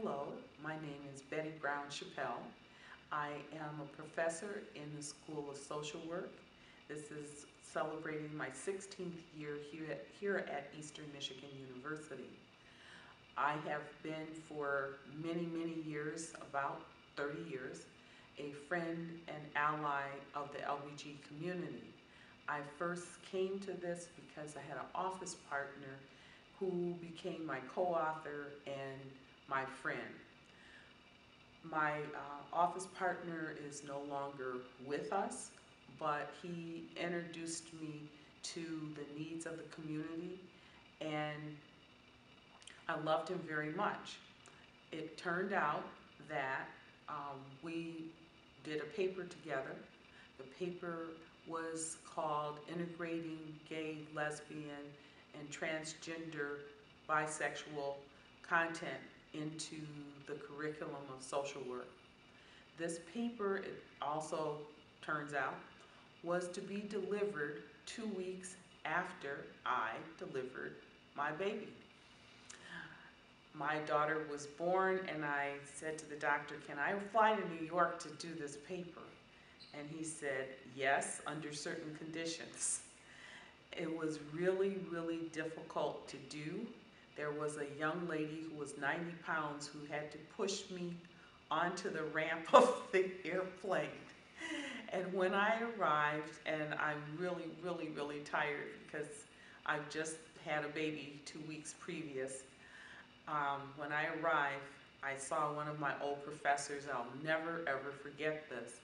Hello, my name is Betty Brown Chappelle. I am a professor in the School of Social Work. This is celebrating my 16th year here at Eastern Michigan University. I have been for many years, about 30 years, a friend and ally of the LBG community. I first came to this because I had an office partner who became my co-author and my friend. My office partner is no longer with us, but he introduced me to the needs of the community, and I loved him very much. It turned out that we did a paper together. The paper was called Integrating Gay, Lesbian, and Transgender Bisexual Content into the Curriculum of Social Work. This paper, it also turns out, was to be delivered 2 weeks after I delivered my baby. My daughter was born, and I said to the doctor, "Can I fly to New York to do this paper?" And he said, "Yes, under certain conditions." It was really difficult to do. There was a young lady who was 90 pounds who had to push me onto the ramp of the airplane. And when I arrived, and I'm really tired because I've just had a baby 2 weeks previous, when I arrived, I saw one of my old professors. I'll never ever forget this.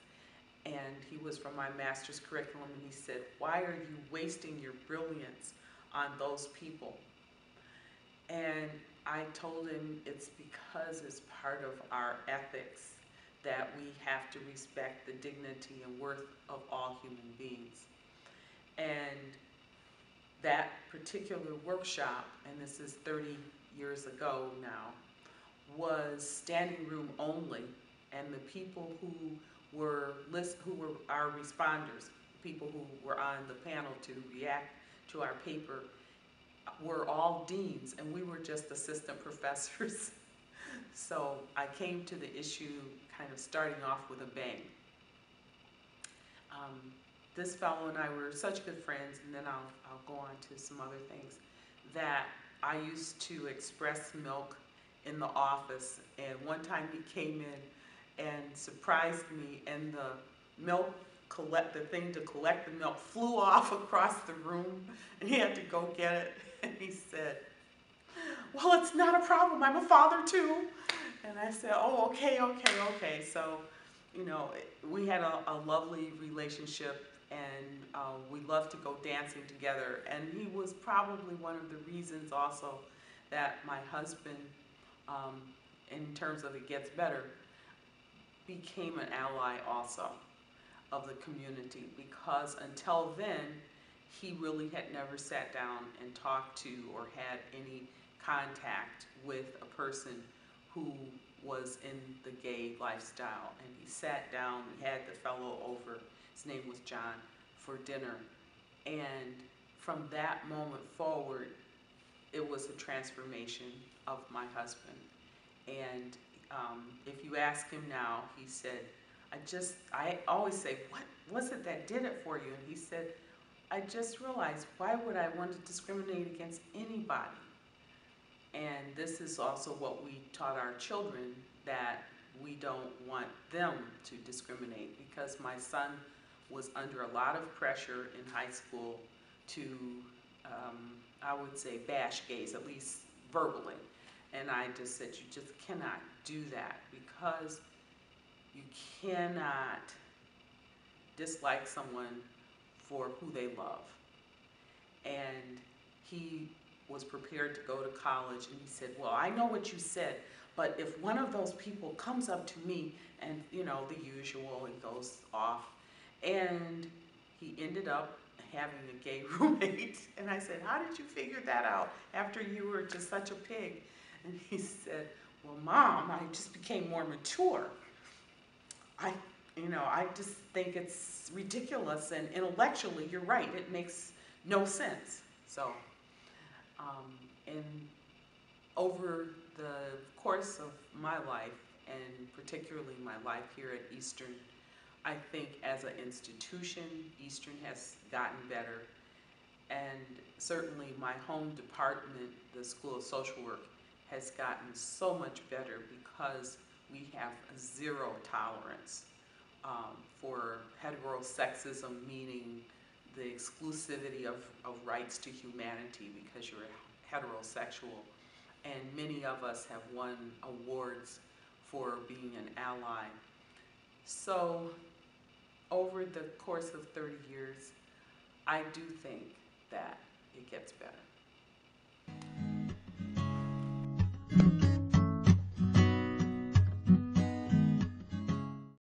And he was from my master's curriculum, and he said, "Why are you wasting your brilliance on those people?" And I told him it's because it's part of our ethics that we have to respect the dignity and worth of all human beings. And that particular workshop, and this is 30 years ago now, was standing room only, and the people who were our responders, people who were on the panel to react to our paper, were all deans, and we were just assistant professors. So I came to the issue kind of starting off with a bang. This fellow and I were such good friends, and then I'll go on to some other things, that I used to express milk in the office, and one time he came in and surprised me, and the thing to collect the milk flew off across the room, and he had to go get it. And he said, "Well, it's not a problem, I'm a father too." And I said, "Oh, okay." So, we had a lovely relationship, and we loved to go dancing together. And he was probably one of the reasons also that my husband, in terms of It Gets Better, became an ally also of the community, because until then, he really had never sat down and talked to or had any contact with a person who was in the gay lifestyle. And he sat down, we had the fellow over, his name was John, for dinner. And from that moment forward, it was a transformation of my husband. And if you ask him now, he said, I always say, "What was it that did it for you?" And he said, "I just realized, why would I want to discriminate against anybody?" And this is also what we taught our children, that we don't want them to discriminate, because my son was under a lot of pressure in high school to, I would say, bash gays, at least verbally. And I just said, you just cannot do that, because you cannot dislike someone for who they love. And he was prepared to go to college, and he said, "Well, I know what you said, but if one of those people comes up to me," and the usual, he goes off. And he ended up having a gay roommate. And I said, "How did you figure that out after you were just such a pig?" And he said, "Well, Mom, I just became more mature. I just think it's ridiculous, and intellectually, you're right, it makes no sense." So, and over the course of my life, and particularly my life here at Eastern, I think as an institution, Eastern has gotten better. And certainly my home department, the School of Social Work, has gotten so much better because we have zero tolerance for heterosexism, meaning the exclusivity of rights to humanity because you're heterosexual. And many of us have won awards for being an ally. So over the course of 30 years, I do think that it gets better.